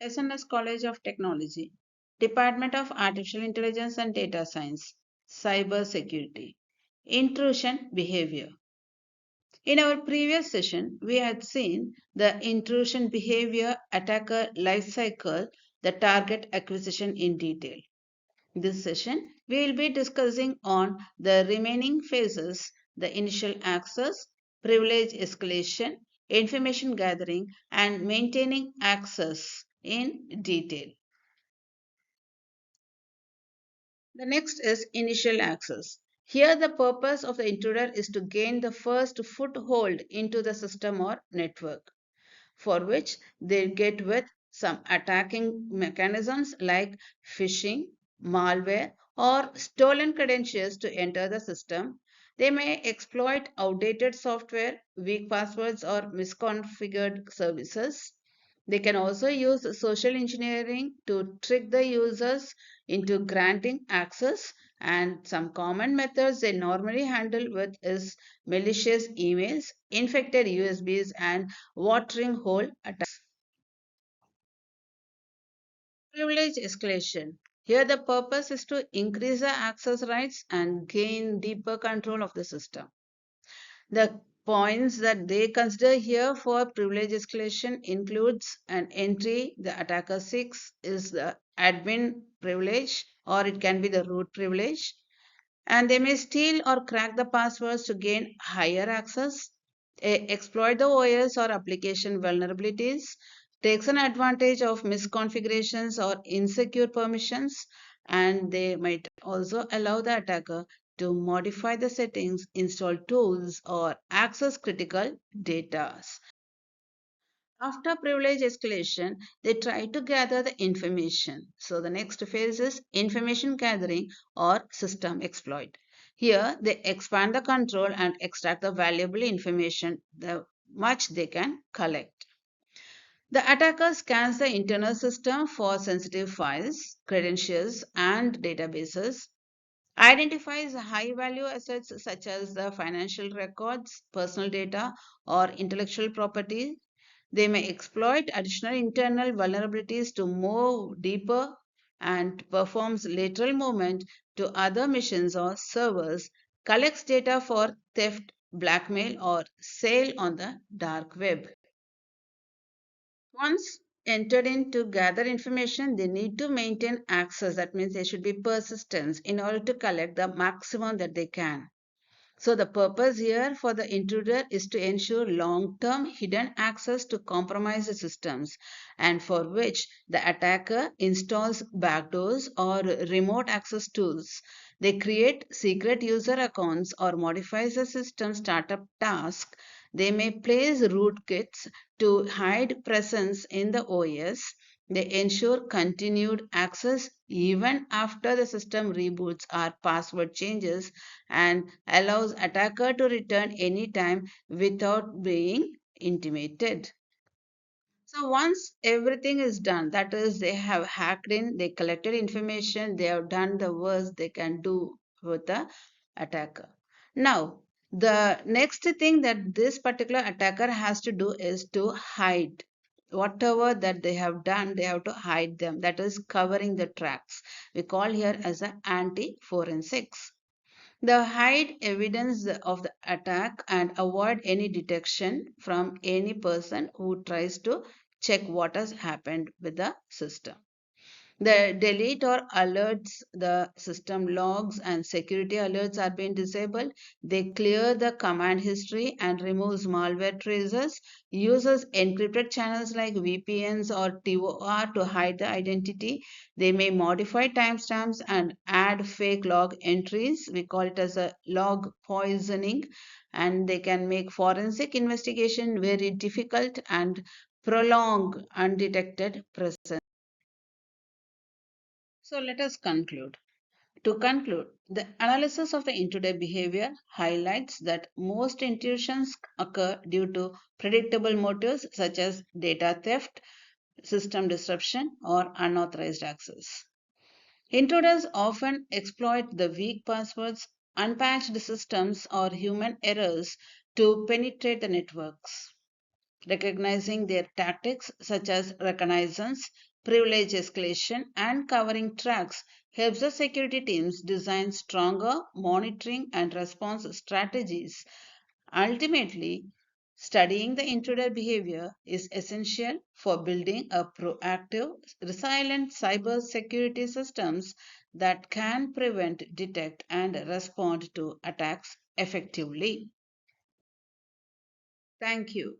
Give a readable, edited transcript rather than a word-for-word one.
SNS College of Technology, Department of Artificial Intelligence and Data Science, Cyber Security, Intrusion Behavior. In our previous session, we had seen the intrusion behavior, attacker life cycle, the target acquisition in detail. This session, we will be discussing on the remaining phases, the initial access, privilege escalation, information gathering, and maintaining access in detail. The next is initial access. Here, the purpose of the intruder is to gain the first foothold into the system or network, for which they get with some attacking mechanisms like phishing, malware, or stolen credentials to enter the system. They may exploit outdated software, weak passwords, or misconfigured services. They can also use social engineering to trick the users into granting access, and some common methods they normally handle with is malicious emails, infected USBs, and watering hole attacks. Privilege escalation. Here the purpose is to increase the access rights and gain deeper control of the system. The points that they consider here for privilege escalation includes an entry the attacker seeks is the admin privilege, or it can be the root privilege, and they may steal or crack the passwords to gain higher access, exploit the OS or application vulnerabilities, takes an advantage of misconfigurations or insecure permissions, and they might also allow the attacker to modify the settings, install tools, or access critical data. After privilege escalation, they try to gather the information. So the next phase is information gathering or system exploit. Here, they expand the control and extract the valuable information, the much they can collect. The attacker scans the internal system for sensitive files, credentials, and databases, identifies high value assets such as the financial records, personal data, or intellectual property. They may exploit additional internal vulnerabilities to move deeper and performs lateral movement to other missions or servers, collects data for theft, blackmail, or sale on the dark web. Once entered in to gather information, they need to maintain access. That means they should be persistent in order to collect the maximum that they can. So the purpose here for the intruder is to ensure long-term hidden access to compromised systems, and for which the attacker installs backdoors or remote access tools. They create secret user accounts or modifies the system startup task. They may place rootkits to hide presence in the OS. They ensure continued access even after the system reboots or password changes, and allows attacker to return anytime without being intimated. So once everything is done, that is, they have hacked in, they collected information, they have done the worst they can do with the attacker. Now, the next thing that this particular attacker has to do is to hide. Whatever that they have done, they have to hide them. That is covering the tracks. We call here as an anti-forensics. They hide evidence of the attack and avoid any detection from any person who tries to check what has happened with the system. The delete or alerts the system logs and security alerts are being disabled. They clear the command history and removes malware traces, uses encrypted channels like VPNs or TOR to hide the identity. They may modify timestamps and add fake log entries. We call it as a log poisoning. And they can make forensic investigation very difficult and prolong undetected presence. So let us conclude. To conclude, the analysis of the intruder behavior highlights that most intrusions occur due to predictable motives such as data theft, system disruption, or unauthorized access. Intruders often exploit the weak passwords, unpatched systems, or human errors to penetrate the networks. Recognizing their tactics such as reconnaissance, privilege escalation, and covering tracks helps the security teams design stronger monitoring and response strategies. Ultimately, studying the intruder behavior is essential for building a proactive, resilient cyber security systems that can prevent, detect, and respond to attacks effectively. Thank you.